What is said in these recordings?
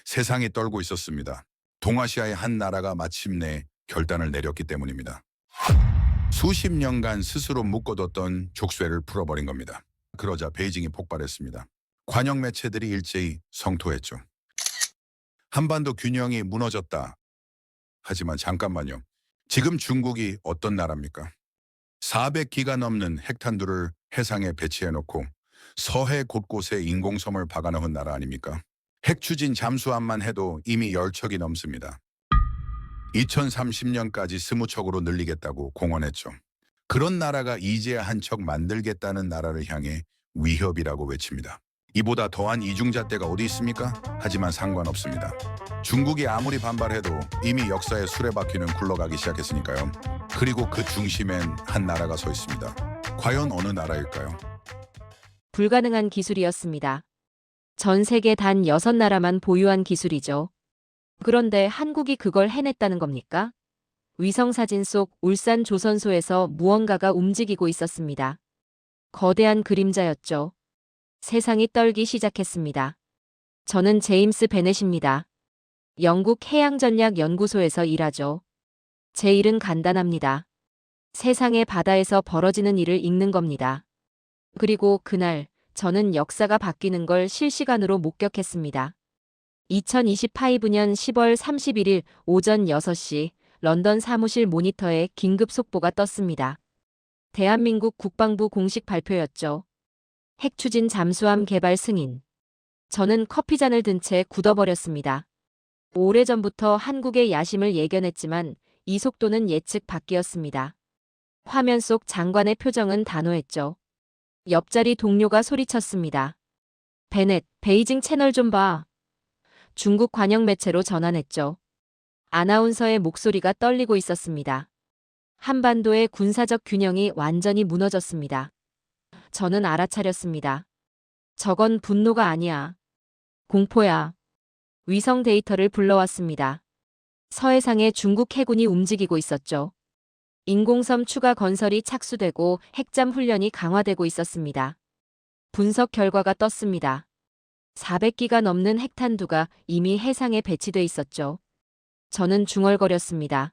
세상이 떨고 있었습니다. 동아시아의 한 나라가 마침내 결단을 내렸기 때문입니다. 수십 년간 스스로 묶어뒀던 족쇄를 풀어버린 겁니다. 그러자 베이징이 폭발했습니다. 관영 매체들이 일제히 성토했죠. 한반도 균형이 무너졌다. 하지만 잠깐만요. 지금 중국이 어떤 나라입니까? 400기가 넘는 핵탄두를 해상에 배치해놓고 서해 곳곳에 인공섬을 박아놓은 나라 아닙니까? 핵 추진 잠수함만 해도 이미 10척이 넘습니다. 2030년까지 20척으로 늘리겠다고 공언했죠. 그런 나라가 이제 한 척 만들겠다는 나라를 향해 위협이라고 외칩니다. 이보다 더한 이중잣대가 어디 있습니까? 하지만 상관없습니다. 중국이 아무리 반발해도 이미 역사의 수레바퀴는 굴러가기 시작했으니까요. 그리고 그 중심엔 한 나라가 서 있습니다. 과연 어느 나라일까요? 불가능한 기술이었습니다. 전 세계 단 6나라만 보유한 기술이죠. 그런데 한국이 그걸 해냈다는 겁니까? 위성사진 속 울산 조선소에서 무언가가 움직이고 있었습니다. 거대한 그림자였죠. 세상이 떨기 시작했습니다. 저는 제임스 베넷입니다. 영국 해양전략연구소에서 일하죠. 제 일은 간단합니다. 세상의 바다에서 벌어지는 일을 읽는 겁니다. 그리고 그날 저는 역사가 바뀌는 걸 실시간으로 목격했습니다. 2025년 10월 31일 오전 6시 런던 사무실 모니터에 긴급 속보가 떴습니다. 대한민국 국방부 공식 발표였죠. 핵추진 잠수함 개발 승인. 저는 커피잔을 든 채 굳어버렸습니다. 오래전부터 한국의 야심을 예견했지만 이 속도는 예측 밖이었습니다. 화면 속 장관의 표정은 단호했죠. 옆자리 동료가 소리쳤습니다. 베넷, 베이징 채널 좀 봐. 중국 관영 매체로 전환했죠. 아나운서의 목소리가 떨리고 있었습니다. 한반도의 군사적 균형이 완전히 무너졌습니다. 저는 알아차렸습니다. 저건 분노가 아니야. 공포야. 위성 데이터를 불러왔습니다. 서해상에 중국 해군이 움직이고 있었죠. 인공섬 추가 건설이 착수되고 핵잠 훈련이 강화되고 있었습니다. 분석 결과가 떴습니다. 400기가 넘는 핵탄두가 이미 해상에 배치돼 있었죠. 저는 중얼거렸습니다.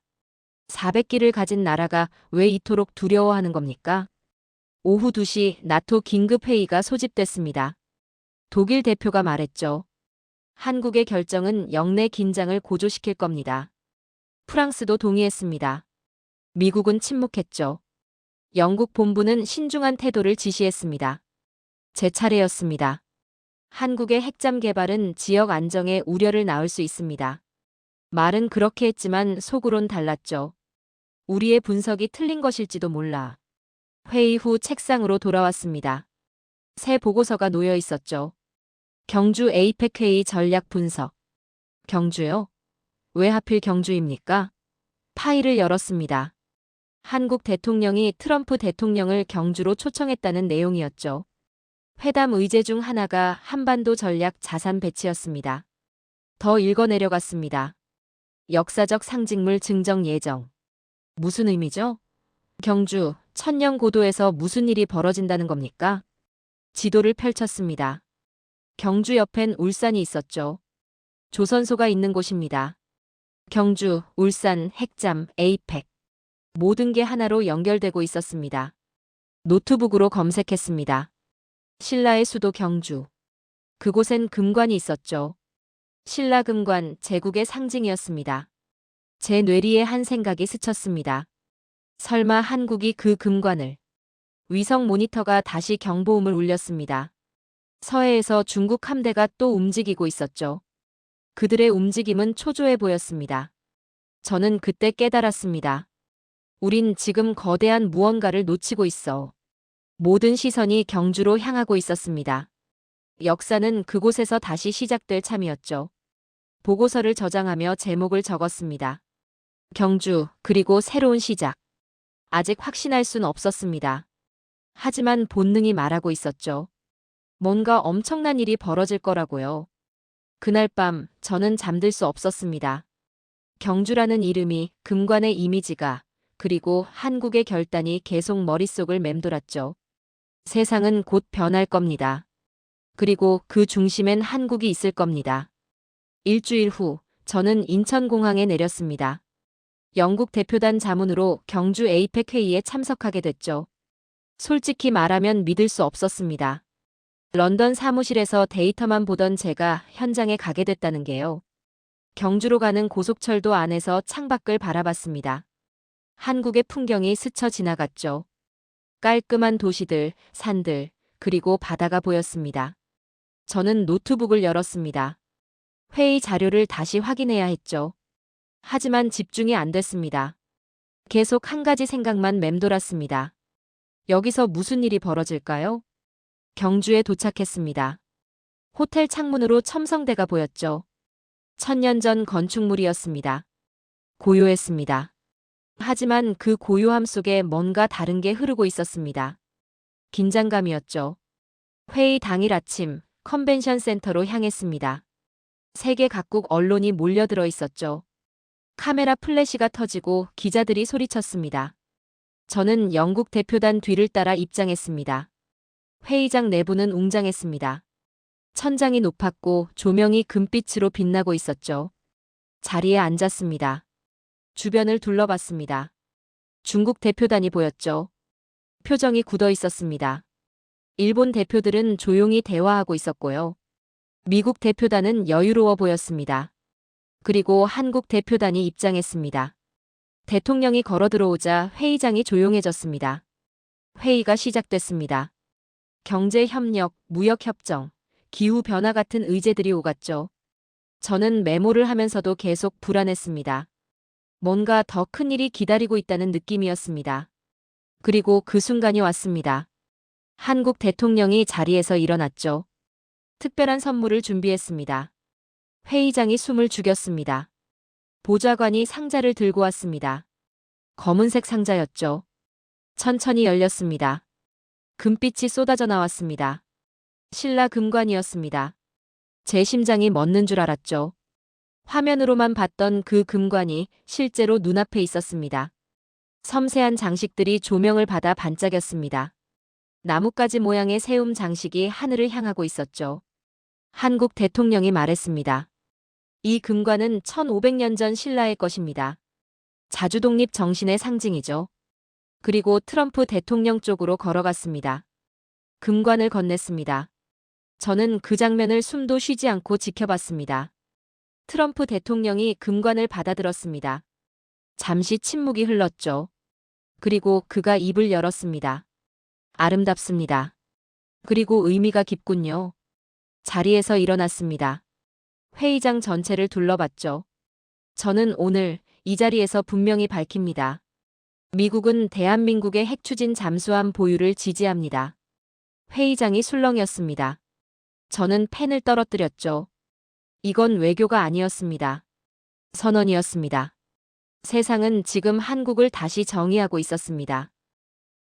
400기를 가진 나라가 왜 이토록 두려워하는 겁니까? 오후 2시 나토 긴급회의가 소집됐습니다. 독일 대표가 말했죠. 한국의 결정은 영내 긴장을 고조시킬 겁니다. 프랑스도 동의했습니다. 미국은 침묵했죠. 영국 본부는 신중한 태도를 지시했습니다. 제 차례였습니다. 한국의 핵잠 개발은 지역 안정에 우려를 낳을 수 있습니다. 말은 그렇게 했지만 속으론 달랐죠. 우리의 분석이 틀린 것일지도 몰라. 회의 후 책상으로 돌아왔습니다. 새 보고서가 놓여 있었죠. 경주 에이펙 회의 전략 분석. 경주요? 왜 하필 경주입니까? 파일을 열었습니다. 한국 대통령이 트럼프 대통령을 경주로 초청했다는 내용이었죠. 회담 의제 중 하나가 한반도 전략 자산 배치였습니다. 더 읽어내려갔습니다. 역사적 상징물 증정 예정. 무슨 의미죠? 경주, 천령 고도에서 무슨 일이 벌어진다는 겁니까? 지도를 펼쳤습니다. 경주 옆엔 울산이 있었죠. 조선소가 있는 곳입니다. 경주, 울산, 핵잠, 에이펙. 모든 게 하나로 연결되고 있었습니다. 노트북으로 검색했습니다. 신라의 수도 경주. 그곳엔 금관이 있었죠. 신라 금관, 제국의 상징이었습니다. 제 뇌리에 한 생각이 스쳤습니다. 설마 한국이 그 금관을. 위성 모니터가 다시 경보음을 울렸습니다. 서해에서 중국 함대가 또 움직이고 있었죠. 그들의 움직임은 초조해 보였습니다. 저는 그때 깨달았습니다. 우린 지금 거대한 무언가를 놓치고 있어. 모든 시선이 경주로 향하고 있었습니다. 역사는 그곳에서 다시 시작될 참이었죠. 보고서를 저장하며 제목을 적었습니다. 경주, 그리고 새로운 시작. 아직 확신할 순 없었습니다. 하지만 본능이 말하고 있었죠. 뭔가 엄청난 일이 벌어질 거라고요. 그날 밤 저는 잠들 수 없었습니다. 경주라는 이름이, 금관의 이미지가, 그리고 한국의 결단이 계속 머릿속을 맴돌았죠. 세상은 곧 변할 겁니다. 그리고 그 중심엔 한국이 있을 겁니다. 일주일 후 저는 인천공항에 내렸습니다. 영국 대표단 자문으로 경주 에이펙 회의에 참석하게 됐죠. 솔직히 말하면 믿을 수 없었습니다. 런던 사무실에서 데이터만 보던 제가 현장에 가게 됐다는 게요. 경주로 가는 고속철도 안에서 창밖을 바라봤습니다. 한국의 풍경이 스쳐 지나갔죠. 깔끔한 도시들, 산들, 그리고 바다가 보였습니다. 저는 노트북을 열었습니다. 회의 자료를 다시 확인해야 했죠. 하지만 집중이 안 됐습니다. 계속 한 가지 생각만 맴돌았습니다. 여기서 무슨 일이 벌어질까요? 경주에 도착했습니다. 호텔 창문으로 첨성대가 보였죠. 1000년 전 건축물이었습니다. 고요했습니다. 하지만 그 고요함 속에 뭔가 다른 게 흐르고 있었습니다. 긴장감이었죠. 회의 당일 아침 컨벤션 센터로 향했습니다. 세계 각국 언론이 몰려들어 있었죠. 카메라 플래시가 터지고 기자들이 소리쳤습니다. 저는 영국 대표단 뒤를 따라 입장했습니다. 회의장 내부는 웅장했습니다. 천장이 높았고 조명이 금빛으로 빛나고 있었죠. 자리에 앉았습니다. 주변을 둘러봤습니다. 중국 대표단이 보였죠. 표정이 굳어 있었습니다. 일본 대표들은 조용히 대화하고 있었고요. 미국 대표단은 여유로워 보였습니다. 그리고 한국 대표단이 입장했습니다. 대통령이 걸어 들어오자 회의장이 조용해졌습니다. 회의가 시작됐습니다. 경제협력, 무역협정, 기후변화 같은 의제들이 오갔죠. 저는 메모를 하면서도 계속 불안했습니다. 뭔가 더 큰 일이 기다리고 있다는 느낌이었습니다. 그리고 그 순간이 왔습니다. 한국 대통령이 자리에서 일어났죠. 특별한 선물을 준비했습니다. 회의장이 숨을 죽였습니다. 보좌관이 상자를 들고 왔습니다. 검은색 상자였죠. 천천히 열렸습니다. 금빛이 쏟아져 나왔습니다. 신라 금관이었습니다. 제 심장이 멎는 줄 알았죠. 화면으로만 봤던 그 금관이 실제로 눈앞에 있었습니다. 섬세한 장식들이 조명을 받아 반짝였습니다. 나뭇가지 모양의 세움 장식이 하늘을 향하고 있었죠. 한국 대통령이 말했습니다. 이 금관은 1500년 전 신라의 것입니다. 자주독립 정신의 상징이죠. 그리고 트럼프 대통령 쪽으로 걸어갔습니다. 금관을 건넸습니다. 저는 그 장면을 숨도 쉬지 않고 지켜봤습니다. 트럼프 대통령이 금관을 받아들었습니다. 잠시 침묵이 흘렀죠. 그리고 그가 입을 열었습니다. 아름답습니다. 그리고 의미가 깊군요. 자리에서 일어났습니다. 회의장 전체를 둘러봤죠. 저는 오늘 이 자리에서 분명히 밝힙니다. 미국은 대한민국의 핵추진 잠수함 보유를 지지합니다. 회의장이 술렁이었습니다. 저는 펜을 떨어뜨렸죠. 이건 외교가 아니었습니다. 선언이었습니다. 세상은 지금 한국을 다시 정의하고 있었습니다.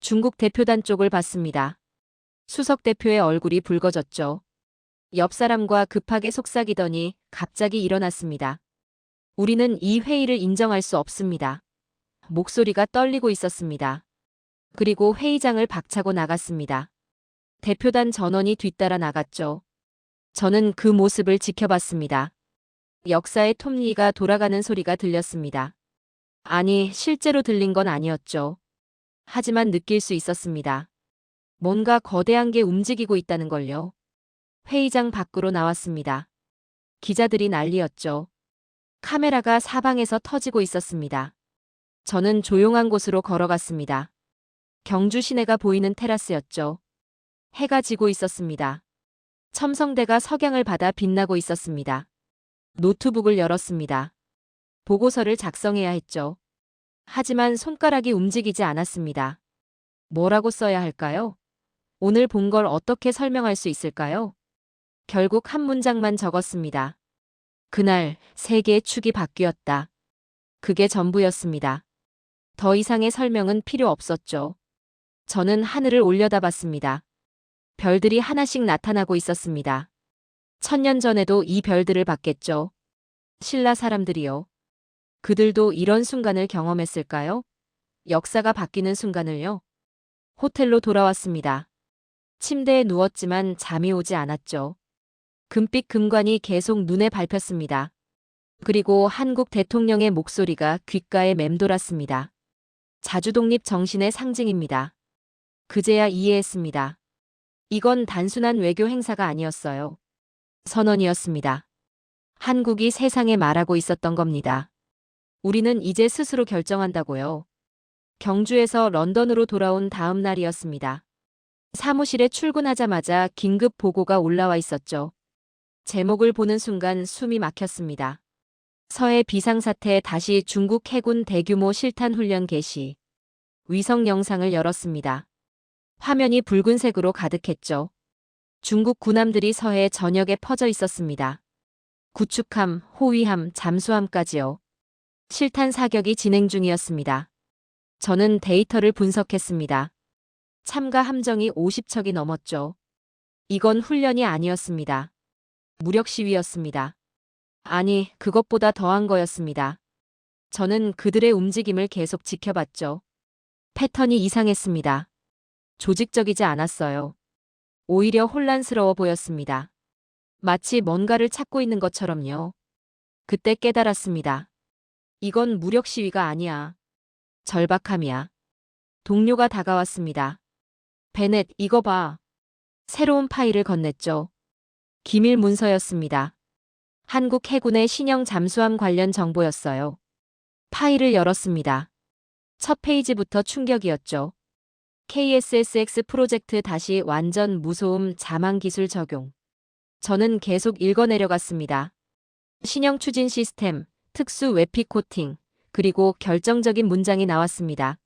중국 대표단 쪽을 봤습니다. 수석 대표의 얼굴이 붉어졌죠. 옆 사람과 급하게 속삭이더니 갑자기 일어났습니다. 우리는 이 회의를 인정할 수 없습니다. 목소리가 떨리고 있었습니다. 그리고 회의장을 박차고 나갔습니다. 대표단 전원이 뒤따라 나갔죠. 저는 그 모습을 지켜봤습니다. 역사의 톱니가 돌아가는 소리가 들렸습니다. 아니, 실제로 들린 건 아니었죠. 하지만 느낄 수 있었습니다. 뭔가 거대한 게 움직이고 있다는 걸요. 회의장 밖으로 나왔습니다. 기자들이 난리였죠. 카메라가 사방에서 터지고 있었습니다. 저는 조용한 곳으로 걸어갔습니다. 경주 시내가 보이는 테라스였죠. 해가 지고 있었습니다. 첨성대가 석양을 받아 빛나고 있었습니다. 노트북을 열었습니다. 보고서를 작성해야 했죠. 하지만 손가락이 움직이지 않았습니다. 뭐라고 써야 할까요? 오늘 본 걸 어떻게 설명할 수 있을까요? 결국 한 문장만 적었습니다. 그날 세계의 축이 바뀌었다. 그게 전부였습니다. 더 이상의 설명은 필요 없었죠. 저는 하늘을 올려다봤습니다. 별들이 하나씩 나타나고 있었습니다. 1000년 전에도 이 별들을 봤겠죠. 신라 사람들이요. 그들도 이런 순간을 경험했을까요? 역사가 바뀌는 순간을요. 호텔로 돌아왔습니다. 침대에 누웠지만 잠이 오지 않았죠. 금빛 금관이 계속 눈에 밟혔습니다. 그리고 한국 대통령의 목소리가 귓가에 맴돌았습니다. 자주독립 정신의 상징입니다. 그제야 이해했습니다. 이건 단순한 외교 행사가 아니었어요. 선언이었습니다. 한국이 세상에 말하고 있었던 겁니다. 우리는 이제 스스로 결정한다고요. 경주에서 런던으로 돌아온 다음 날이었습니다. 사무실에 출근하자마자 긴급 보고가 올라와 있었죠. 제목을 보는 순간 숨이 막혔습니다. 서해 비상사태 다시 중국 해군 대규모 실탄 훈련 개시. 위성 영상을 열었습니다. 화면이 붉은색으로 가득했죠. 중국 군함들이 서해 전역에 퍼져 있었습니다. 구축함, 호위함, 잠수함까지요. 실탄 사격이 진행 중이었습니다. 저는 데이터를 분석했습니다. 참가 함정이 50척이 넘었죠. 이건 훈련이 아니었습니다. 무력 시위였습니다. 아니, 그것보다 더한 거였습니다. 저는 그들의 움직임을 계속 지켜봤죠. 패턴이 이상했습니다. 조직적이지 않았어요. 오히려 혼란스러워 보였습니다. 마치 뭔가를 찾고 있는 것처럼요. 그때 깨달았습니다. 이건 무력 시위가 아니야. 절박함이야. 동료가 다가왔습니다. 베넷, 이거 봐. 새로운 파일을 건넸죠. 기밀 문서였습니다. 한국 해군의 신형 잠수함 관련 정보였어요. 파일을 열었습니다. 첫 페이지부터 충격이었죠. KSSX 프로젝트 다시 완전 무소음 자망 기술 적용. 저는 계속 읽어내려갔습니다. 신형 추진 시스템, 특수 외피 코팅, 그리고 결정적인 문장이 나왔습니다.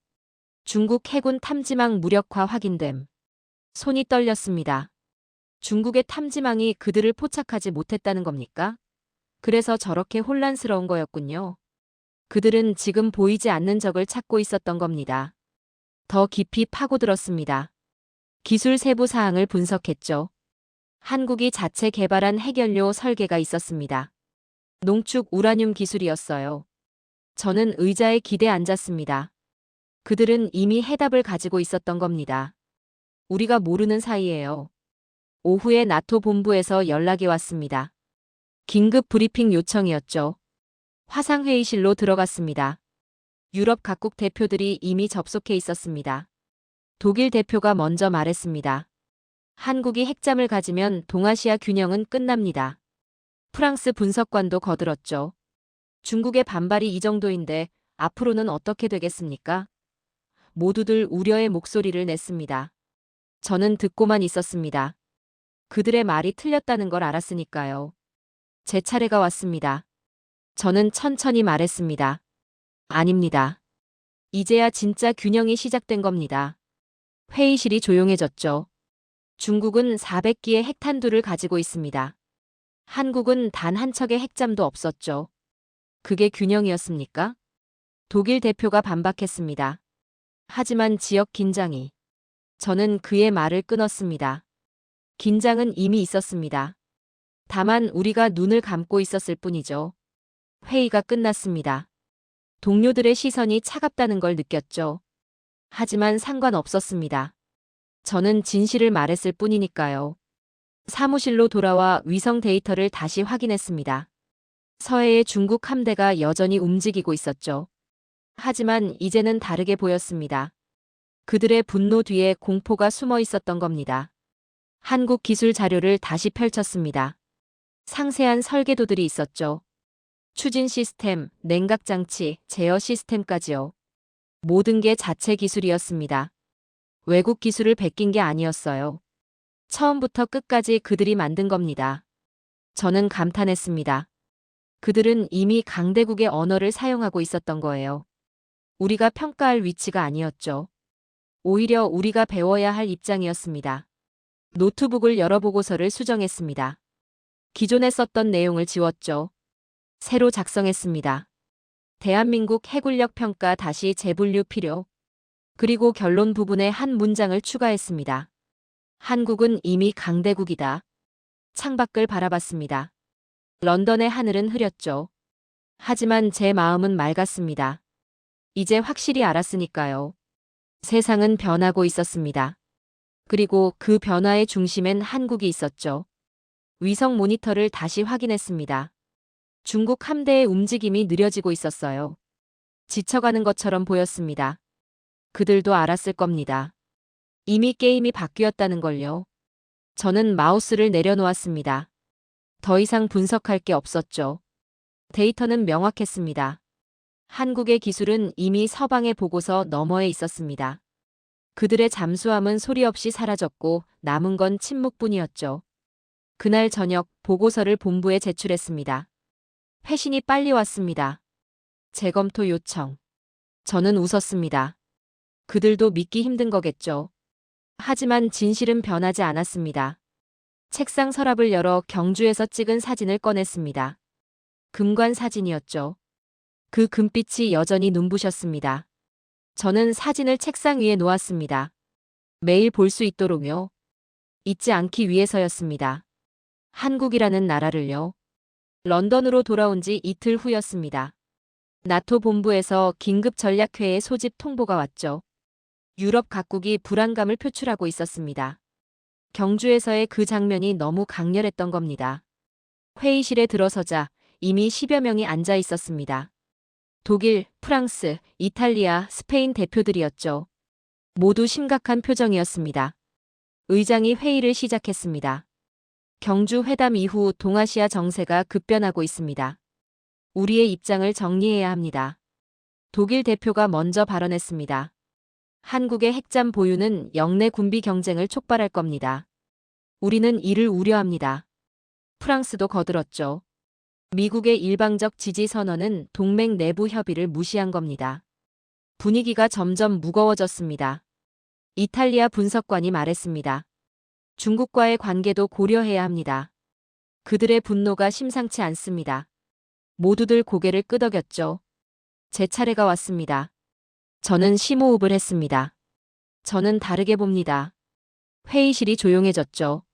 중국 해군 탐지망 무력화 확인됨. 손이 떨렸습니다. 중국의 탐지망이 그들을 포착하지 못했다는 겁니까? 그래서 저렇게 혼란스러운 거였군요. 그들은 지금 보이지 않는 적을 찾고 있었던 겁니다. 더 깊이 파고들었습니다. 기술 세부 사항을 분석했죠. 한국이 자체 개발한 핵연료 설계가 있었습니다. 농축 우라늄 기술이었어요. 저는 의자에 기대 앉았습니다. 그들은 이미 해답을 가지고 있었던 겁니다. 우리가 모르는 사이에요. 오후에 나토 본부에서 연락이 왔습니다. 긴급 브리핑 요청이었죠. 화상회의실로 들어갔습니다. 유럽 각국 대표들이 이미 접속해 있었습니다. 독일 대표가 먼저 말했습니다. 한국이 핵잠을 가지면 동아시아 균형은 끝납니다. 프랑스 분석관도 거들었죠. 중국의 반발이 이 정도인데 앞으로는 어떻게 되겠습니까? 모두들 우려의 목소리를 냈습니다. 저는 듣고만 있었습니다. 그들의 말이 틀렸다는 걸 알았으니까요. 제 차례가 왔습니다. 저는 천천히 말했습니다. 아닙니다. 이제야 진짜 균형이 시작된 겁니다. 회의실이 조용해졌죠. 중국은 400기의 핵탄두를 가지고 있습니다. 한국은 단 한 척의 핵잠도 없었죠. 그게 균형이었습니까? 독일 대표가 반박했습니다. 하지만 지역 긴장이. 저는 그의 말을 끊었습니다. 긴장은 이미 있었습니다. 다만 우리가 눈을 감고 있었을 뿐이죠. 회의가 끝났습니다. 동료들의 시선이 차갑다는 걸 느꼈죠. 하지만 상관없었습니다. 저는 진실을 말했을 뿐이니까요. 사무실로 돌아와 위성 데이터를 다시 확인했습니다. 서해의 중국 함대가 여전히 움직이고 있었죠. 하지만 이제는 다르게 보였습니다. 그들의 분노 뒤에 공포가 숨어 있었던 겁니다. 한국 기술 자료를 다시 펼쳤습니다. 상세한 설계도들이 있었죠. 추진 시스템, 냉각 장치, 제어 시스템까지요. 모든 게 자체 기술이었습니다. 외국 기술을 베낀 게 아니었어요. 처음부터 끝까지 그들이 만든 겁니다. 저는 감탄했습니다. 그들은 이미 강대국의 언어를 사용하고 있었던 거예요. 우리가 평가할 위치가 아니었죠. 오히려 우리가 배워야 할 입장이었습니다. 노트북을 열어 보고서를 수정했습니다. 기존에 썼던 내용을 지웠죠. 새로 작성했습니다. 대한민국 해군력 평가 다시 재분류 필요. 그리고 결론 부분에 한 문장을 추가했습니다. 한국은 이미 강대국이다. 창밖을 바라봤습니다. 런던의 하늘은 흐렸죠. 하지만 제 마음은 맑았습니다. 이제 확실히 알았으니까요. 세상은 변하고 있었습니다. 그리고 그 변화의 중심엔 한국이 있었죠. 위성 모니터를 다시 확인했습니다. 중국 함대의 움직임이 느려지고 있었어요. 지쳐가는 것처럼 보였습니다. 그들도 알았을 겁니다. 이미 게임이 바뀌었다는 걸요. 저는 마우스를 내려놓았습니다. 더 이상 분석할 게 없었죠. 데이터는 명확했습니다. 한국의 기술은 이미 서방의 보고서 너머에 있었습니다. 그들의 잠수함은 소리 없이 사라졌고 남은 건 침묵뿐이었죠. 그날 저녁 보고서를 본부에 제출했습니다. 회신이 빨리 왔습니다. 재검토 요청. 저는 웃었습니다. 그들도 믿기 힘든 거겠죠. 하지만 진실은 변하지 않았습니다. 책상 서랍을 열어 경주에서 찍은 사진을 꺼냈습니다. 금관 사진이었죠. 그 금빛이 여전히 눈부셨습니다. 저는 사진을 책상 위에 놓았습니다. 매일 볼 수 있도록요. 잊지 않기 위해서였습니다. 한국이라는 나라를요. 런던으로 돌아온 지 이틀 후였습니다. 나토 본부에서 긴급 전략회의 소집 통보가 왔죠. 유럽 각국이 불안감을 표출하고 있었습니다. 경주에서의 그 장면이 너무 강렬했던 겁니다. 회의실에 들어서자 이미 10여 명이 앉아 있었습니다. 독일, 프랑스, 이탈리아, 스페인 대표들이었죠. 모두 심각한 표정이었습니다. 의장이 회의를 시작했습니다. 경주 회담 이후 동아시아 정세가 급변하고 있습니다. 우리의 입장을 정리해야 합니다. 독일 대표가 먼저 발언했습니다. 한국의 핵잠 보유는 영내 군비 경쟁을 촉발할 겁니다. 우리는 이를 우려합니다. 프랑스도 거들었죠. 미국의 일방적 지지 선언은 동맹 내부 협의를 무시한 겁니다. 분위기가 점점 무거워졌습니다. 이탈리아 분석관이 말했습니다. 중국과의 관계도 고려해야 합니다. 그들의 분노가 심상치 않습니다. 모두들 고개를 끄덕였죠. 제 차례가 왔습니다. 저는 심호흡을 했습니다. 저는 다르게 봅니다. 회의실이 조용해졌죠.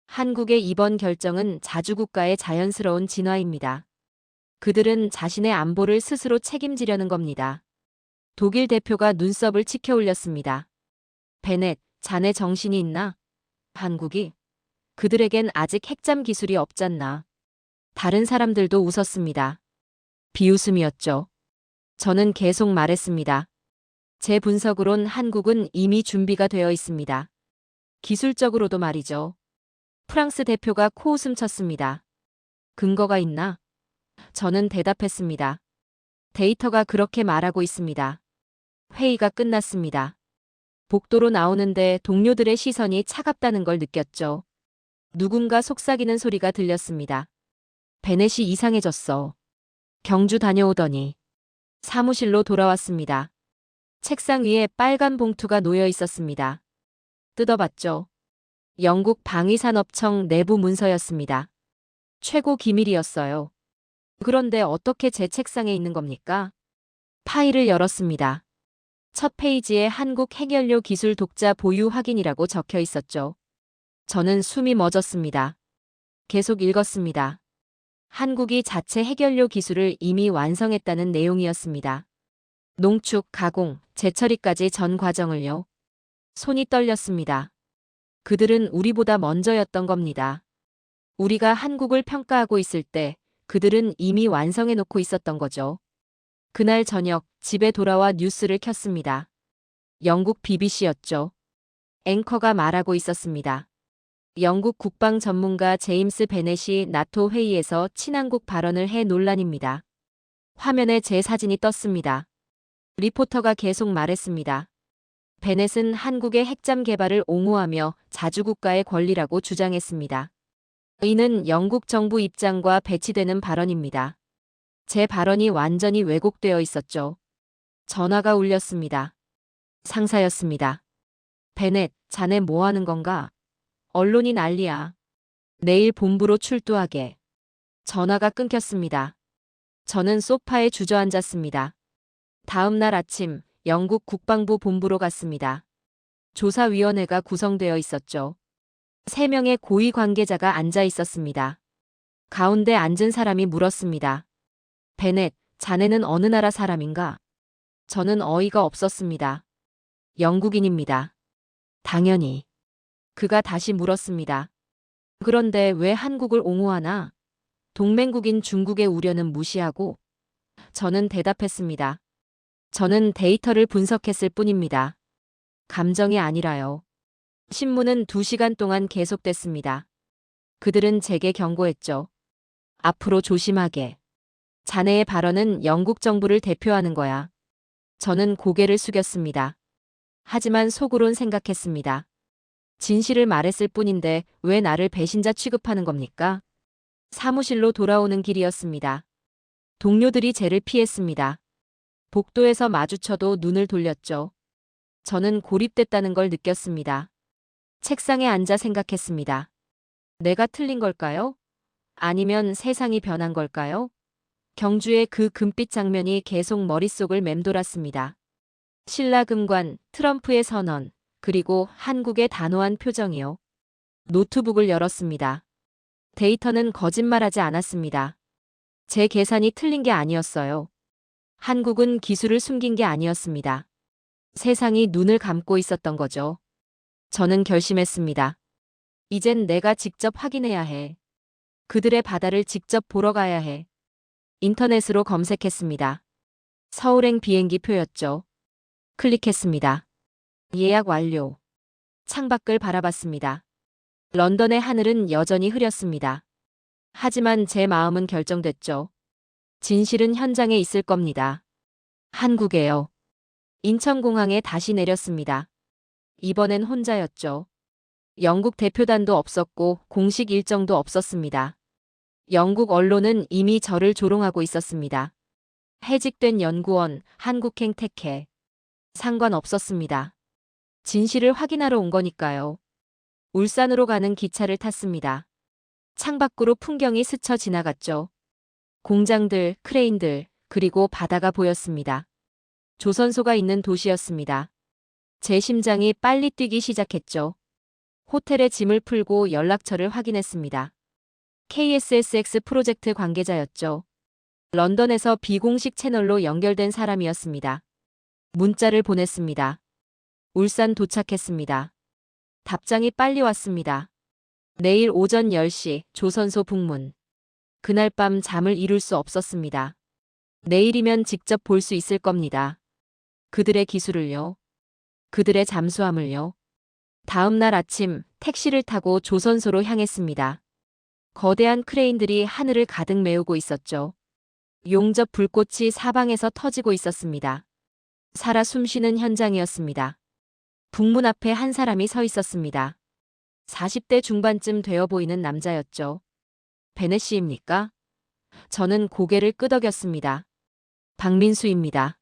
한국의 이번 결정은 자주국가의 자연스러운 진화입니다. 그들은 자신의 안보를 스스로 책임지려는 겁니다. 독일 대표가 눈썹을 치켜 올렸습니다. 베넷, 자네 정신이 있나? 한국이? 그들에겐 아직 핵잠 기술이 없잖나. 다른 사람들도 웃었습니다. 비웃음이었죠. 저는 계속 말했습니다. 제 분석으론 한국은 이미 준비가 되어 있습니다. 기술적으로도 말이죠. 프랑스 대표가 코웃음 쳤습니다. 근거가 있나? 저는 대답했습니다. 데이터가 그렇게 말하고 있습니다. 회의가 끝났습니다. 복도로 나오는데 동료들의 시선이 차갑다는 걸 느꼈죠. 누군가 속삭이는 소리가 들렸습니다. 베넷이 이상해졌어. 경주 다녀오더니. 사무실로 돌아왔습니다. 책상 위에 빨간 봉투가 놓여 있었습니다. 뜯어봤죠. 영국 방위산업청 내부 문서였습니다. 최고 기밀이었어요. 그런데 어떻게 제 책상에 있는 겁니까? 파일을 열었습니다. 첫 페이지에 한국 핵연료 기술 독자 보유 확인이라고 적혀 있었죠. 저는 숨이 멎었습니다. 계속 읽었습니다. 한국이 자체 핵연료 기술을 이미 완성했다는 내용이었습니다. 농축, 가공, 재처리까지 전 과정을요. 손이 떨렸습니다. 그들은 우리보다 먼저였던 겁니다. 우리가 한국을 평가하고 있을 때 그들은 이미 완성해 놓고 있었던 거죠. 그날 저녁 집에 돌아와 뉴스를 켰습니다. 영국 BBC였죠. 앵커가 말하고 있었습니다. 영국 국방 전문가 제임스 베넷이 나토 회의에서 친한국 발언을 해 논란입니다. 화면에 제 사진이 떴습니다. 리포터가 계속 말했습니다. 베넷은 한국의 핵잠 개발을 옹호하며 자주국가의 권리라고 주장했습니다. 이는 영국 정부 입장과 배치되는 발언입니다. 제 발언이 완전히 왜곡되어 있었죠. 전화가 울렸습니다. 상사였습니다. 베넷, 자네 뭐 하는 건가? 언론이 난리야. 내일 본부로 출두하게. 전화가 끊겼습니다. 저는 소파에 주저앉았습니다. 다음 날 아침 영국 국방부 본부로 갔습니다. 조사위원회가 구성되어 있었죠. 3명의 고위 관계자가 앉아 있었습니다. 가운데 앉은 사람이 물었습니다. 베넷, 자네는 어느 나라 사람인가? 저는 어이가 없었습니다. 영국인입니다. 당연히. 그가 다시 물었습니다. 그런데 왜 한국을 옹호하나? 동맹국인 중국의 우려는 무시하고 저는 대답했습니다. 저는 데이터를 분석했을 뿐입니다. 감정이 아니라요. 신문은 2시간 동안 계속됐습니다. 그들은 제게 경고했죠. 앞으로 조심하게. 자네의 발언은 영국 정부를 대표하는 거야. 저는 고개를 숙였습니다. 하지만 속으론 생각했습니다. 진실을 말했을 뿐인데 왜 나를 배신자 취급하는 겁니까? 사무실로 돌아오는 길이었습니다. 동료들이 쟤를 피했습니다. 복도에서 마주쳐도 눈을 돌렸죠. 저는 고립됐다는 걸 느꼈습니다. 책상에 앉아 생각했습니다. 내가 틀린 걸까요? 아니면 세상이 변한 걸까요? 경주의 그 금빛 장면이 계속 머릿속을 맴돌았습니다. 신라금관, 트럼프의 선언, 그리고 한국의 단호한 표정이요. 노트북을 열었습니다. 데이터는 거짓말하지 않았습니다. 제 계산이 틀린 게 아니었어요. 한국은 기술을 숨긴 게 아니었습니다. 세상이 눈을 감고 있었던 거죠. 저는 결심했습니다. 이젠 내가 직접 확인해야 해. 그들의 바다를 직접 보러 가야 해. 인터넷으로 검색했습니다. 서울행 비행기 표였죠. 클릭했습니다. 예약 완료. 창밖을 바라봤습니다. 런던의 하늘은 여전히 흐렸습니다. 하지만 제 마음은 결정됐죠. 진실은 현장에 있을 겁니다. 한국에요. 인천공항에 다시 내렸습니다. 이번엔 혼자였죠. 영국 대표단도 없었고 공식 일정도 없었습니다. 영국 언론은 이미 저를 조롱하고 있었습니다. 해직된 연구원, 한국행 택해. 상관없었습니다. 진실을 확인하러 온 거니까요. 울산으로 가는 기차를 탔습니다. 창밖으로 풍경이 스쳐 지나갔죠. 공장들, 크레인들, 그리고 바다가 보였습니다. 조선소가 있는 도시였습니다. 제 심장이 빨리 뛰기 시작했죠. 호텔에 짐을 풀고 연락처를 확인했습니다. KSSX 프로젝트 관계자였죠. 런던에서 비공식 채널로 연결된 사람이었습니다. 문자를 보냈습니다. 울산 도착했습니다. 답장이 빨리 왔습니다. 내일 오전 10시 조선소 북문. 그날 밤 잠을 이룰 수 없었습니다. 내일이면 직접 볼 수 있을 겁니다. 그들의 기술을요. 그들의 잠수함을요. 다음 날 아침 택시를 타고 조선소로 향했습니다. 거대한 크레인들이 하늘을 가득 메우고 있었죠. 용접 불꽃이 사방에서 터지고 있었습니다. 살아 숨쉬는 현장이었습니다. 북문 앞에 한 사람이 서 있었습니다. 40대 중반쯤 되어 보이는 남자였죠. 베네 씨입니까? 저는 고개를 끄덕였습니다. 박민수입니다.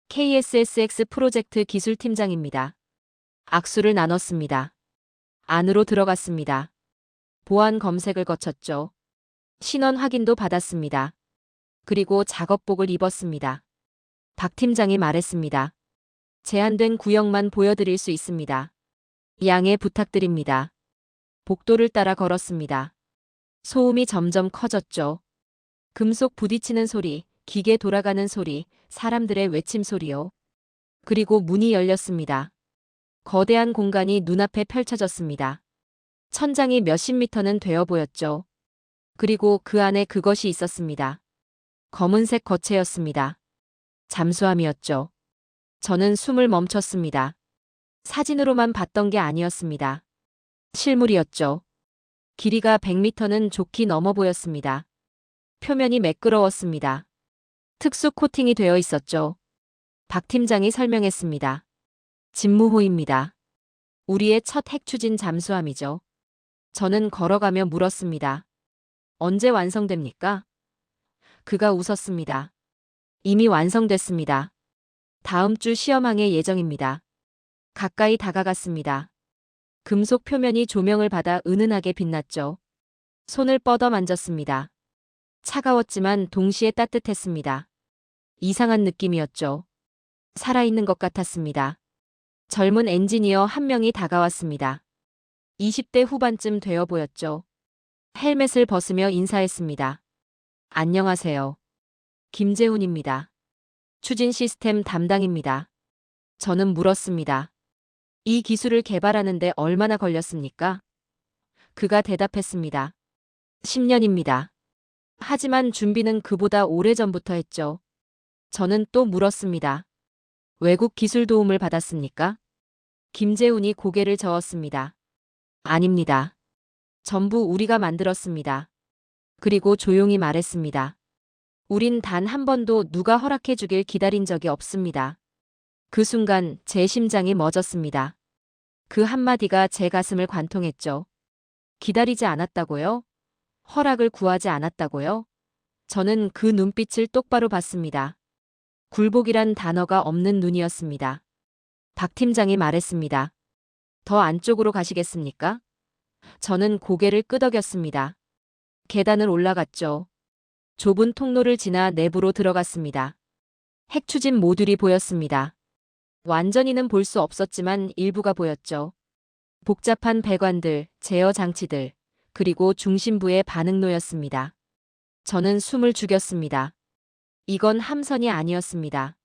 KSSX 프로젝트 기술팀장입니다. 악수를 나눴습니다. 안으로 들어갔습니다. 보안 검색을 거쳤죠. 신원 확인도 받았습니다. 그리고 작업복을 입었습니다. 박 팀장이 말했습니다. 제한된 구역만 보여드릴 수 있습니다. 양해 부탁드립니다. 복도를 따라 걸었습니다. 소음이 점점 커졌죠. 금속 부딪히는 소리, 기계 돌아가는 소리, 사람들의 외침 소리요. 그리고 문이 열렸습니다. 거대한 공간이 눈앞에 펼쳐졌습니다. 천장이 몇십 미터는 되어 보였죠. 그리고 그 안에 그것이 있었습니다. 검은색 거체였습니다. 잠수함이었죠. 저는 숨을 멈췄습니다. 사진으로만 봤던 게 아니었습니다. 실물이었죠. 길이가 100미터는 좋게 넘어 보였습니다. 표면이 매끄러웠습니다. 특수 코팅이 되어 있었죠. 박 팀장이 설명했습니다. 진무호입니다. 우리의 첫 핵추진 잠수함이죠. 저는 걸어가며 물었습니다. 언제 완성됩니까? 그가 웃었습니다. 이미 완성됐습니다. 다음 주 시험항해 예정입니다. 가까이 다가갔습니다. 금속 표면이 조명을 받아 은은하게 빛났죠. 손을 뻗어 만졌습니다. 차가웠지만 동시에 따뜻했습니다. 이상한 느낌이었죠. 살아있는 것 같았습니다. 젊은 엔지니어 한 명이 다가왔습니다. 20대 후반쯤 되어 보였죠. 헬멧을 벗으며 인사했습니다. 안녕하세요. 김재훈입니다. 추진 시스템 담당입니다. 저는 물었습니다. 이 기술을 개발하는데 얼마나 걸렸습니까? 그가 대답했습니다. 10년입니다. 하지만 준비는 그보다 오래전부터 했죠. 저는 또 물었습니다. 외국 기술 도움을 받았습니까? 김재훈이 고개를 저었습니다. 아닙니다. 전부 우리가 만들었습니다. 그리고 조용히 말했습니다. 우린 단 한 번도 누가 허락해 주길 기다린 적이 없습니다. 그 순간 제 심장이 멎었습니다. 그 한마디가 제 가슴을 관통했죠. 기다리지 않았다고요? 허락을 구하지 않았다고요? 저는 그 눈빛을 똑바로 봤습니다. 굴복이란 단어가 없는 눈이었습니다. 박 팀장이 말했습니다. 더 안쪽으로 가시겠습니까? 저는 고개를 끄덕였습니다. 계단을 올라갔죠. 좁은 통로를 지나 내부로 들어갔습니다. 핵 추진 모듈이 보였습니다. 완전히는 볼 수 없었지만 일부가 보였죠. 복잡한 배관들, 제어 장치들, 그리고 중심부의 반응로였습니다. 저는 숨을 죽였습니다. 이건 함선이 아니었습니다.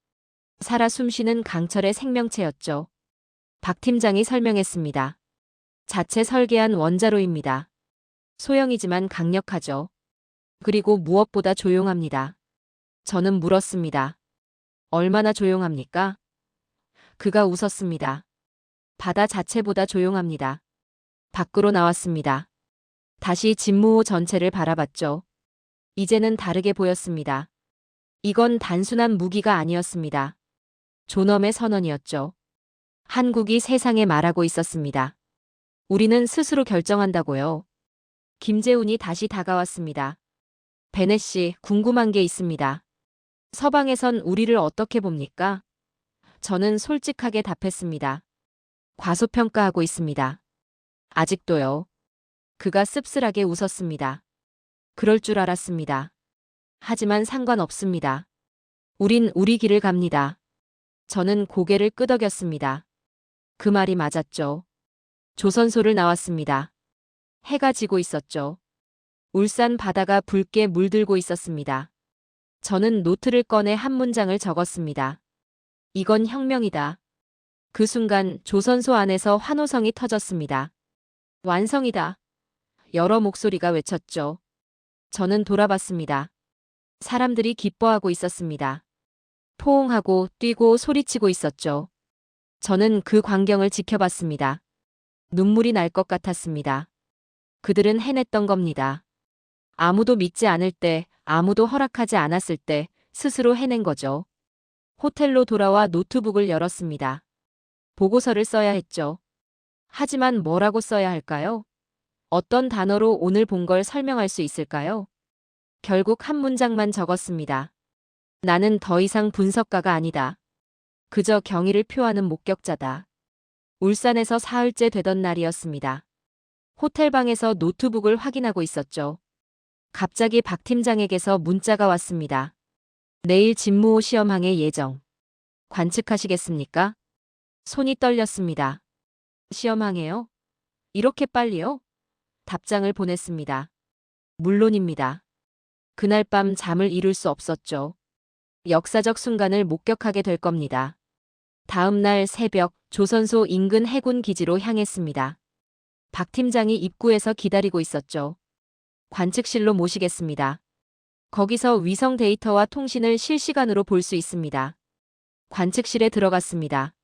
살아 숨쉬는 강철의 생명체였죠. 박 팀장이 설명했습니다. 자체 설계한 원자로입니다. 소형이지만 강력하죠. 그리고 무엇보다 조용합니다. 저는 물었습니다. 얼마나 조용합니까? 그가 웃었습니다. 바다 자체보다 조용합니다. 밖으로 나왔습니다. 다시 진무호 전체를 바라봤죠. 이제는 다르게 보였습니다. 이건 단순한 무기가 아니었습니다. 존엄의 선언이었죠. 한국이 세상에 말하고 있었습니다. 우리는 스스로 결정한다고요. 김재훈이 다시 다가왔습니다. 베네 씨, 궁금한 게 있습니다. 서방에선 우리를 어떻게 봅니까? 저는 솔직하게 답했습니다. 과소평가하고 있습니다. 아직도요. 그가 씁쓸하게 웃었습니다. 그럴 줄 알았습니다. 하지만 상관없습니다. 우린 우리 길을 갑니다. 저는 고개를 끄덕였습니다. 그 말이 맞았죠. 조선소를 나왔습니다. 해가 지고 있었죠. 울산 바다가 붉게 물들고 있었습니다. 저는 노트를 꺼내 한 문장을 적었습니다. 이건 혁명이다. 그 순간 조선소 안에서 환호성이 터졌습니다. 완성이다. 여러 목소리가 외쳤죠. 저는 돌아봤습니다. 사람들이 기뻐하고 있었습니다. 포옹하고 뛰고 소리치고 있었죠. 저는 그 광경을 지켜봤습니다. 눈물이 날 것 같았습니다. 그들은 해냈던 겁니다. 아무도 믿지 않을 때, 아무도 허락하지 않았을 때 스스로 해낸 거죠. 호텔로 돌아와 노트북을 열었습니다. 보고서를 써야 했죠. 하지만 뭐라고 써야 할까요? 어떤 단어로 오늘 본 걸 설명할 수 있을까요? 결국 한 문장만 적었습니다. 나는 더 이상 분석가가 아니다. 그저 경의를 표하는 목격자다. 울산에서 사흘째 되던 날이었습니다. 호텔방에서 노트북을 확인하고 있었죠. 갑자기 박 팀장에게서 문자가 왔습니다. 내일 진무호 시험항의 예정. 관측하시겠습니까? 손이 떨렸습니다. 시험항에요? 이렇게 빨리요? 답장을 보냈습니다. 물론입니다. 그날 밤 잠을 이룰 수 없었죠. 역사적 순간을 목격하게 될 겁니다. 다음 날 새벽 조선소 인근 해군 기지로 향했습니다. 박 팀장이 입구에서 기다리고 있었죠. 관측실로 모시겠습니다. 거기서 위성 데이터와 통신을 실시간으로 볼 수 있습니다. 관측실에 들어갔습니다.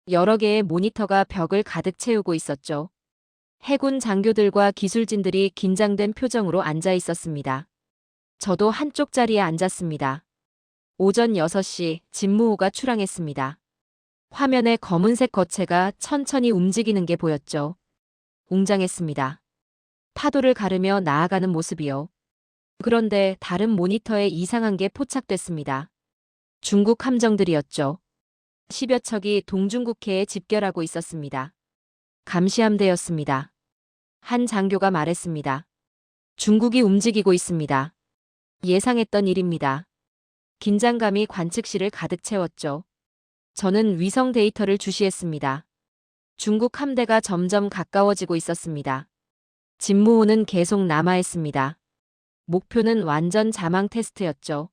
여러 개의 모니터가 벽을 가득 채우고 있었죠. 해군 장교들과 기술진들이 긴장된 표정으로 앉아 있었습니다. 저도 한쪽 자리에 앉았습니다. 오전 6시 진무호가 출항했습니다. 화면에 검은색 거체가 천천히 움직이는 게 보였죠. 웅장했습니다. 파도를 가르며 나아가는 모습이요. 그런데 다른 모니터에 이상한 게 포착됐습니다. 중국 함정들이었죠. 10여 척이 동중국해에 집결하고 있었습니다. 감시함대였습니다. 한 장교가 말했습니다. 중국이 움직이고 있습니다. 예상했던 일입니다. 긴장감이 관측실을 가득 채웠죠. 저는 위성 데이터를 주시했습니다. 중국 함대가 점점 가까워지고 있었습니다. 진무호는 계속 남아있습니다. 목표는 완전 자망 테스트였죠.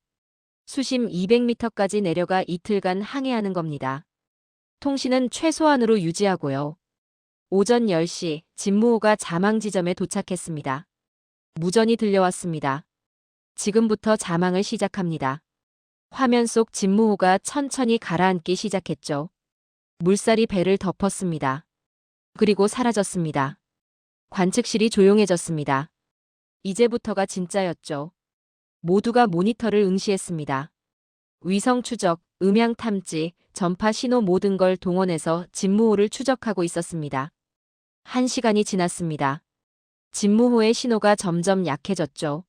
수심 200m까지 내려가 이틀간 항해하는 겁니다. 통신은 최소한으로 유지하고요. 오전 10시 진무호가 자망 지점에 도착했습니다. 무전이 들려왔습니다. 지금부터 자망을 시작합니다. 화면 속 진무호가 천천히 가라앉기 시작했죠. 물살이 배를 덮었습니다. 그리고 사라졌습니다. 관측실이 조용해졌습니다. 이제부터가 진짜였죠. 모두가 모니터를 응시했습니다. 위성 추적, 음향 탐지, 전파 신호 모든 걸 동원해서 진무호를 추적하고 있었습니다. 1시간이 지났습니다. 진무호의 신호가 점점 약해졌죠.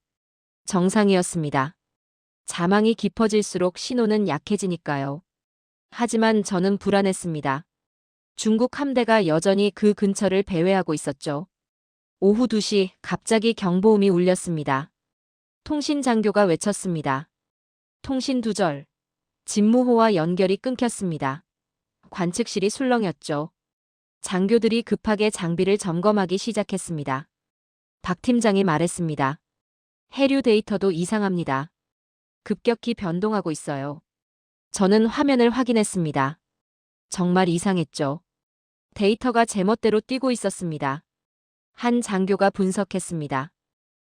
정상이었습니다. 자망이 깊어질수록 신호는 약해지니까요. 하지만 저는 불안했습니다. 중국 함대가 여전히 그 근처를 배회하고 있었죠. 오후 2시 갑자기 경보음이 울렸습니다. 통신 장교가 외쳤습니다. 통신 두절. 진무호와 연결이 끊겼습니다. 관측실이 술렁였죠. 장교들이 급하게 장비를 점검하기 시작했습니다. 박 팀장이 말했습니다. 해류 데이터도 이상합니다. 급격히 변동하고 있어요. 저는 화면을 확인했습니다. 정말 이상했죠. 데이터가 제멋대로 뛰고 있었습니다. 한 장교가 분석했습니다.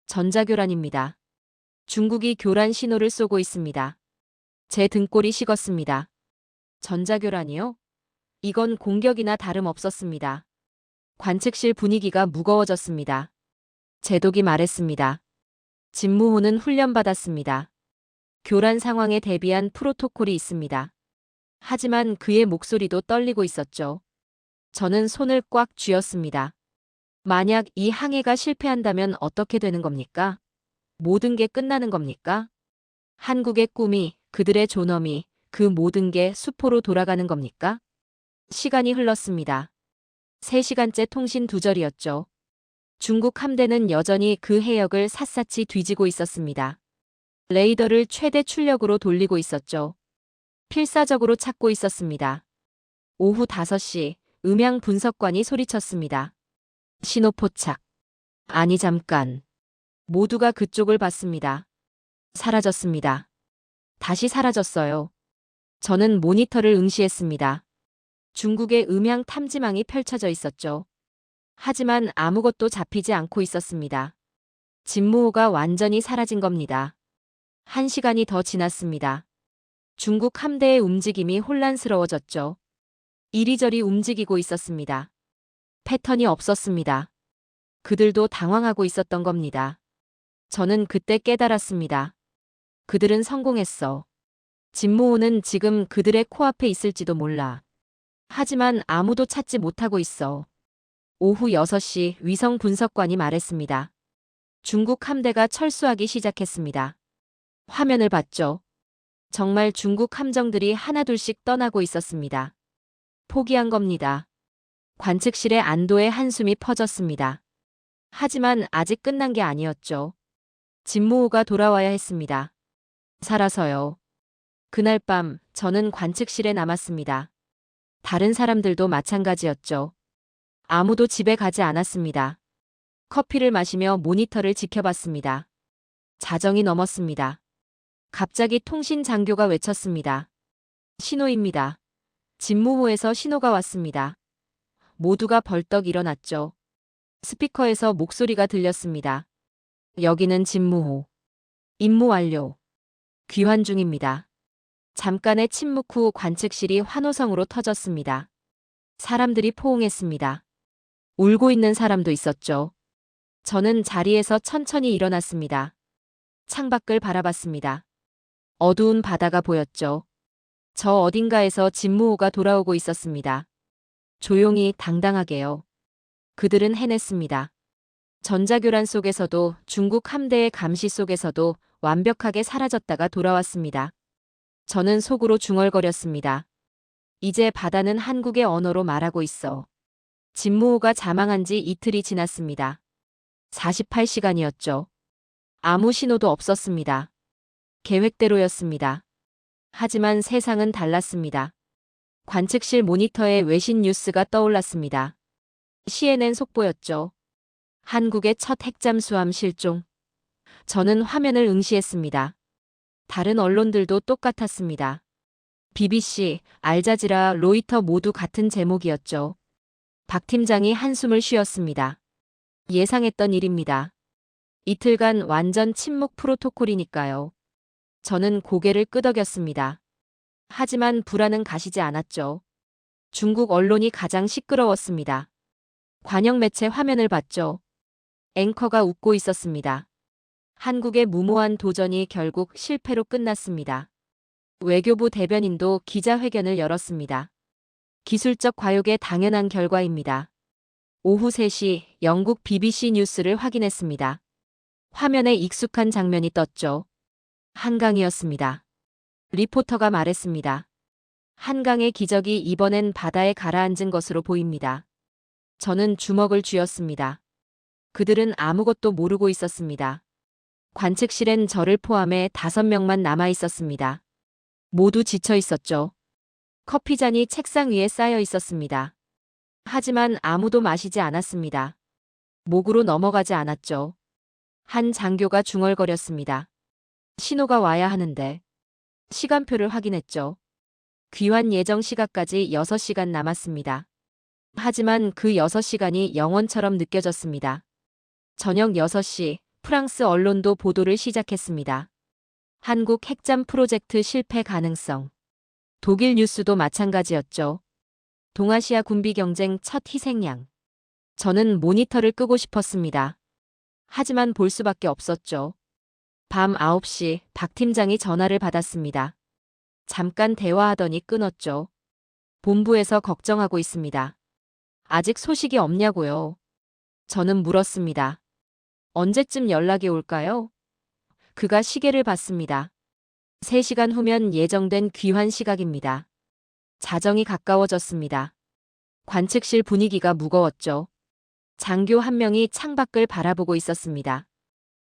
전자교란입니다. 중국이 교란 신호를 쏘고 있습니다. 제 등골이 식었습니다. 전자교란이요? 이건 공격이나 다름없었습니다. 관측실 분위기가 무거워졌습니다. 제독이 말했습니다. 진무호는 훈련받았습니다. 교란 상황에 대비한 프로토콜이 있습니다. 하지만 그의 목소리도 떨리고 있었죠. 저는 손을 꽉 쥐었습니다. 만약 이 항해가 실패한다면 어떻게 되는 겁니까? 모든 게 끝나는 겁니까? 한국의 꿈이, 그들의 존엄이, 그 모든 게 수포로 돌아가는 겁니까? 시간이 흘렀습니다. 3시간째 통신 두절이었죠. 중국 함대는 여전히 그 해역을 샅샅이 뒤지고 있었습니다. 레이더를 최대 출력으로 돌리고 있었죠. 필사적으로 찾고 있었습니다. 오후 5시 음향 분석관이 소리쳤습니다. 신호 포착. 아니 잠깐. 모두가 그쪽을 봤습니다. 사라졌습니다. 다시 사라졌어요. 저는 모니터를 응시했습니다. 중국의 음향 탐지망이 펼쳐져 있었죠. 하지만 아무것도 잡히지 않고 있었습니다. 진무호가 완전히 사라진 겁니다. 1시간이 더 지났습니다. 중국 함대의 움직임이 혼란스러워졌죠. 이리저리 움직이고 있었습니다. 패턴이 없었습니다. 그들도 당황하고 있었던 겁니다. 저는 그때 깨달았습니다. 그들은 성공했어. 진무호는 지금 그들의 코앞에 있을지도 몰라. 하지만 아무도 찾지 못하고 있어. 오후 6시 위성 분석관이 말했습니다. 중국 함대가 철수하기 시작했습니다. 화면을 봤죠. 정말 중국 함정들이 하나둘씩 떠나고 있었습니다. 포기한 겁니다. 관측실에 안도의 한숨이 퍼졌습니다. 하지만 아직 끝난 게 아니었죠. 진무호가 돌아와야 했습니다. 살아서요. 그날 밤 저는 관측실에 남았습니다. 다른 사람들도 마찬가지였죠. 아무도 집에 가지 않았습니다. 커피를 마시며 모니터를 지켜봤습니다. 자정이 넘었습니다. 갑자기 통신 장교가 외쳤습니다. 신호입니다. 진무호에서 신호가 왔습니다. 모두가 벌떡 일어났죠. 스피커에서 목소리가 들렸습니다. 여기는 진무호. 임무 완료. 귀환 중입니다. 잠깐의 침묵 후 관측실이 환호성으로 터졌습니다. 사람들이 포옹했습니다. 울고 있는 사람도 있었죠. 저는 자리에서 천천히 일어났습니다. 창밖을 바라봤습니다. 어두운 바다가 보였죠. 저 어딘가에서 진무호가 돌아오고 있었습니다. 조용히 당당하게요. 그들은 해냈습니다. 전자교란 속에서도 중국 함대의 감시 속에서도 완벽하게 사라졌다가 돌아왔습니다. 저는 속으로 중얼거렸습니다. 이제 바다는 한국의 언어로 말하고 있어. 진무호가 자망한 지 이틀이 지났습니다. 48시간이었죠. 아무 신호도 없었습니다. 계획대로였습니다. 하지만 세상은 달랐습니다. 관측실 모니터에 외신 뉴스가 떠올랐습니다. CNN 속보였죠. 한국의 첫 핵잠수함 실종. 저는 화면을 응시했습니다. 다른 언론들도 똑같았습니다. BBC, 알자지라, 로이터 모두 같은 제목이었죠. 박 팀장이 한숨을 쉬었습니다. 예상했던 일입니다. 이틀간 완전 침묵 프로토콜이니까요. 저는 고개를 끄덕였습니다. 하지만 불안은 가시지 않았죠. 중국 언론이 가장 시끄러웠습니다. 관영 매체 화면을 봤죠. 앵커가 웃고 있었습니다. 한국의 무모한 도전이 결국 실패로 끝났습니다. 외교부 대변인도 기자회견을 열었습니다. 기술적 과욕의 당연한 결과입니다. 오후 3시 영국 BBC 뉴스를 확인했습니다. 화면에 익숙한 장면이 떴죠. 한강이었습니다. 리포터가 말했습니다. 한강의 기적이 이번엔 바다에 가라앉은 것으로 보입니다. 저는 주먹을 쥐었습니다. 그들은 아무것도 모르고 있었습니다. 관측실엔 저를 포함해 5명만 남아 있었습니다. 모두 지쳐 있었죠. 커피잔이 책상 위에 쌓여 있었습니다. 하지만 아무도 마시지 않았습니다. 목으로 넘어가지 않았죠. 한 장교가 중얼거렸습니다. 신호가 와야 하는데. 시간표를 확인했죠. 귀환 예정 시각까지 6시간 남았습니다. 하지만 그 6시간이 영원처럼 느껴졌습니다. 저녁 6시 프랑스 언론도 보도를 시작했습니다. 한국 핵잠 프로젝트 실패 가능성. 독일 뉴스도 마찬가지였죠. 동아시아 군비 경쟁 첫 희생양. 저는 모니터를 끄고 싶었습니다. 하지만 볼 수밖에 없었죠. 밤 9시 박 팀장이 전화를 받았습니다. 잠깐 대화하더니 끊었죠. 본부에서 걱정하고 있습니다. 아직 소식이 없냐고요. 저는 물었습니다. 언제쯤 연락이 올까요? 그가 시계를 봤습니다. 3시간 후면 예정된 귀환 시각입니다. 자정이 가까워졌습니다. 관측실 분위기가 무거웠죠. 장교 한 명이 창밖을 바라보고 있었습니다.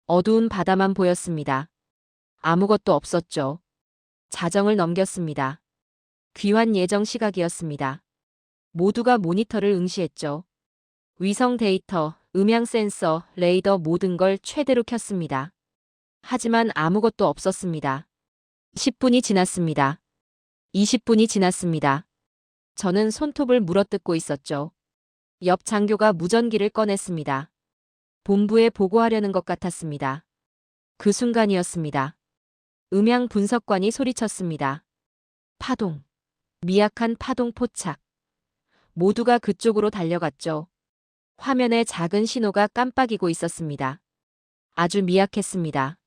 어두운 바다만 보였습니다. 아무것도 없었죠. 자정을 넘겼습니다. 귀환 예정 시각이었습니다. 모두가 모니터를 응시했죠. 위성 데이터, 음향 센서, 레이더 모든 걸 최대로 켰습니다. 하지만 아무것도 없었습니다. 10분이 지났습니다. 20분이 지났습니다. 저는 손톱을 물어뜯고 있었죠. 옆 장교가 무전기를 꺼냈습니다. 본부에 보고하려는 것 같았습니다. 그 순간이었습니다. 음향 분석관이 소리쳤습니다. 파동. 미약한 파동 포착. 모두가 그쪽으로 달려갔죠. 화면에 작은 신호가 깜빡이고 있었습니다. 아주 미약했습니다.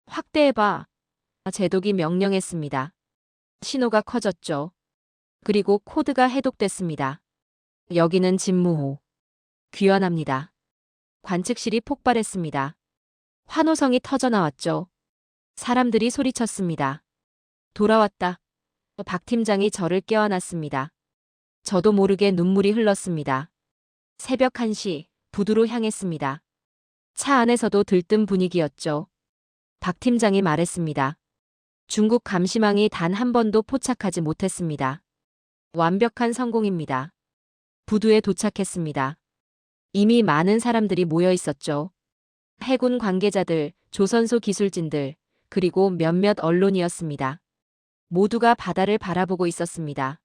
확대해봐. 제독이 명령했습니다. 신호가 커졌죠. 그리고 코드가 해독됐습니다. 여기는 진무호. 귀환합니다. 관측실이 폭발했습니다. 환호성이 터져나왔죠. 사람들이 소리쳤습니다. 돌아왔다. 박 팀장이 저를 껴안았습니다. 저도 모르게 눈물이 흘렀습니다. 새벽 1시, 부두로 향했습니다. 차 안에서도 들뜬 분위기였죠. 박 팀장이 말했습니다. 중국 감시망이 단 한 번도 포착하지 못했습니다. 완벽한 성공입니다. 부두에 도착했습니다. 이미 많은 사람들이 모여 있었죠. 해군 관계자들, 조선소 기술진들, 그리고 몇몇 언론이었습니다. 모두가 바다를 바라보고 있었습니다.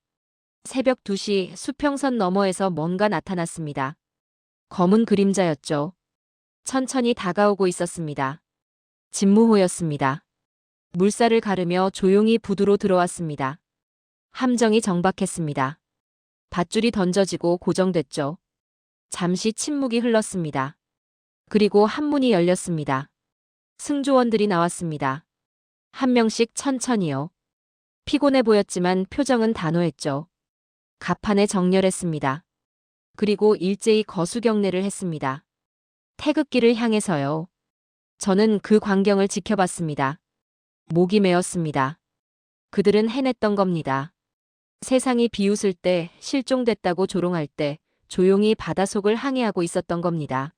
새벽 2시 수평선 너머에서 뭔가 나타났습니다. 검은 그림자였죠. 천천히 다가오고 있었습니다. 진무호였습니다. 물살을 가르며 조용히 부두로 들어왔습니다. 함정이 정박했습니다. 밧줄이 던져지고 고정됐죠. 잠시 침묵이 흘렀습니다. 그리고 한문이 열렸습니다. 승조원들이 나왔습니다. 한 명씩 천천히요. 피곤해 보였지만 표정은 단호했죠. 가판에 정렬했습니다. 그리고 일제히 거수경례를 했습니다. 태극기를 향해서요. 저는 그 광경을 지켜봤습니다. 목이 메었습니다. 그들은 해냈던 겁니다. 세상이 비웃을 때, 실종됐다고 조롱할 때 조용히 바닷속을 항해하고 있었던 겁니다.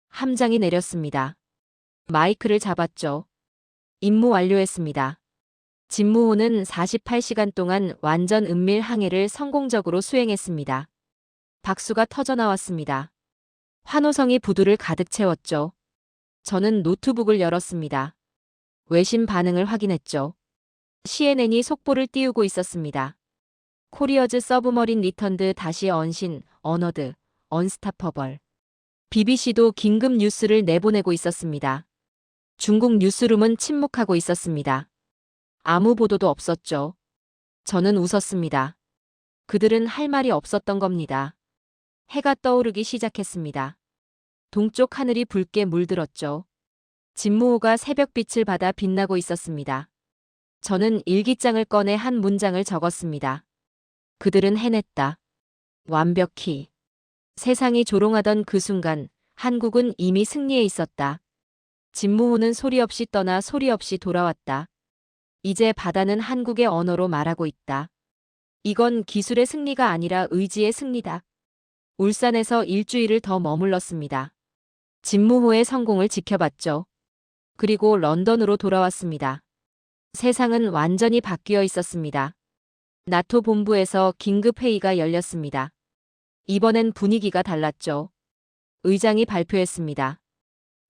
함장이 내렸습니다. 마이크를 잡았죠. 임무 완료했습니다. 진무호는 48시간 동안 완전 은밀 항해를 성공적으로 수행했습니다. 박수가 터져나왔습니다. 환호성이 부두를 가득 채웠죠. 저는 노트북을 열었습니다. 외신 반응을 확인했죠. CNN이 속보를 띄우고 있었습니다. 코리어즈 서브머린 리턴드 다시 언신, 언어드, 언스타퍼벌. BBC도 긴급 뉴스를 내보내고 있었습니다. 중국 뉴스룸은 침묵하고 있었습니다. 아무 보도도 없었죠. 저는 웃었습니다. 그들은 할 말이 없었던 겁니다. 해가 떠오르기 시작했습니다. 동쪽 하늘이 붉게 물들었죠. 진무호가 새벽빛을 받아 빛나고 있었습니다. 저는 일기장을 꺼내 한 문장을 적었습니다. 그들은 해냈다. 완벽히. 세상이 조롱하던 그 순간 한국은 이미 승리해 있었다. 진무호는 소리 없이 떠나 소리 없이 돌아왔다. 이제 바다는 한국의 언어로 말하고 있다. 이건 기술의 승리가 아니라 의지의 승리다. 울산에서 일주일을 더 머물렀습니다. 진무호의 성공을 지켜봤죠. 그리고 런던으로 돌아왔습니다. 세상은 완전히 바뀌어 있었습니다. 나토 본부에서 긴급 회의가 열렸습니다. 이번엔 분위기가 달랐죠. 의장이 발표했습니다.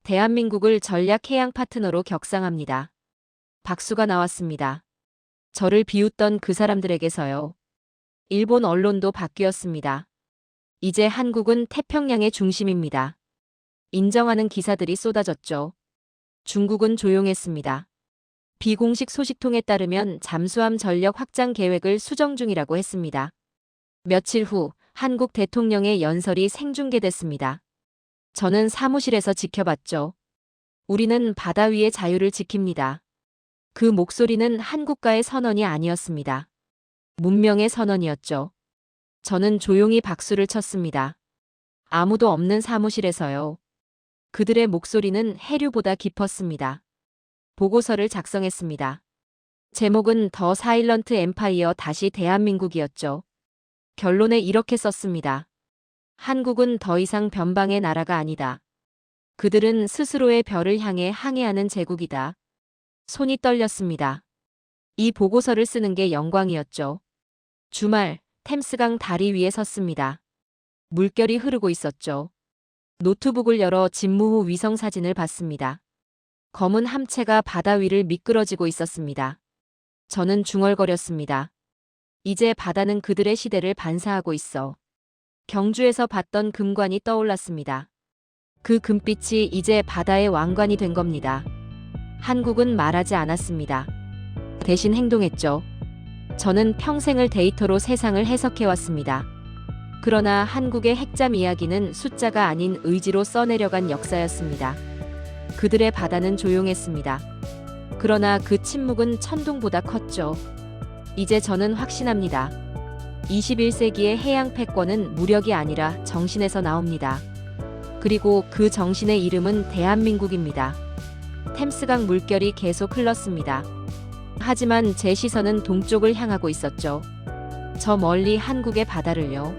대한민국을 전략 해양 파트너로 격상합니다. 박수가 나왔습니다. 저를 비웃던 그 사람들에게서요. 일본 언론도 바뀌었습니다. 이제 한국은 태평양의 중심입니다. 인정하는 기사들이 쏟아졌죠. 중국은 조용했습니다. 비공식 소식통에 따르면 잠수함 전력 확장 계획을 수정 중이라고 했습니다. 며칠 후 한국 대통령의 연설이 생중계됐습니다. 저는 사무실에서 지켜봤죠. 우리는 바다 위의 자유를 지킵니다. 그 목소리는 한국과의 선언이 아니었습니다. 문명의 선언이었죠. 저는 조용히 박수를 쳤습니다. 아무도 없는 사무실에서요. 그들의 목소리는 해류보다 깊었습니다. 보고서를 작성했습니다. 제목은 더 사일런트 엠파이어 다시 대한민국이었죠. 결론에 이렇게 썼습니다. 한국은 더 이상 변방의 나라가 아니다. 그들은 스스로의 별을 향해 항해하는 제국이다. 손이 떨렸습니다. 이 보고서를 쓰는 게 영광이었죠. 주말, 템스강 다리 위에 섰습니다. 물결이 흐르고 있었죠. 노트북을 열어 진무호 위성 사진을 봤습니다. 검은 함체가 바다 위를 미끄러지고 있었습니다. 저는 중얼거렸습니다. 이제 바다는 그들의 시대를 반사하고 있어. 경주에서 봤던 금관이 떠올랐습니다. 그 금빛이 이제 바다의 왕관이 된 겁니다. 한국은 말하지 않았습니다. 대신 행동했죠. 저는 평생을 데이터로 세상을 해석해왔습니다. 그러나 한국의 핵잠 이야기는 숫자가 아닌 의지로 써내려간 역사였습니다. 그들의 바다는 조용했습니다. 그러나 그 침묵은 천둥보다 컸죠. 이제 저는 확신합니다. 21세기의 해양 패권은 무력이 아니라 정신에서 나옵니다. 그리고 그 정신의 이름은 대한민국입니다. 템스강 물결이 계속 흘렀습니다. 하지만 제 시선은 동쪽을 향하고 있었죠. 저 멀리 한국의 바다를요.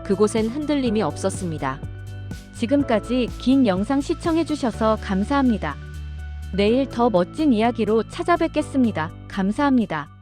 그곳엔 흔들림이 없었습니다. 지금까지 긴 영상 시청해주셔서 감사합니다. 내일 더 멋진 이야기로 찾아뵙겠습니다. 감사합니다.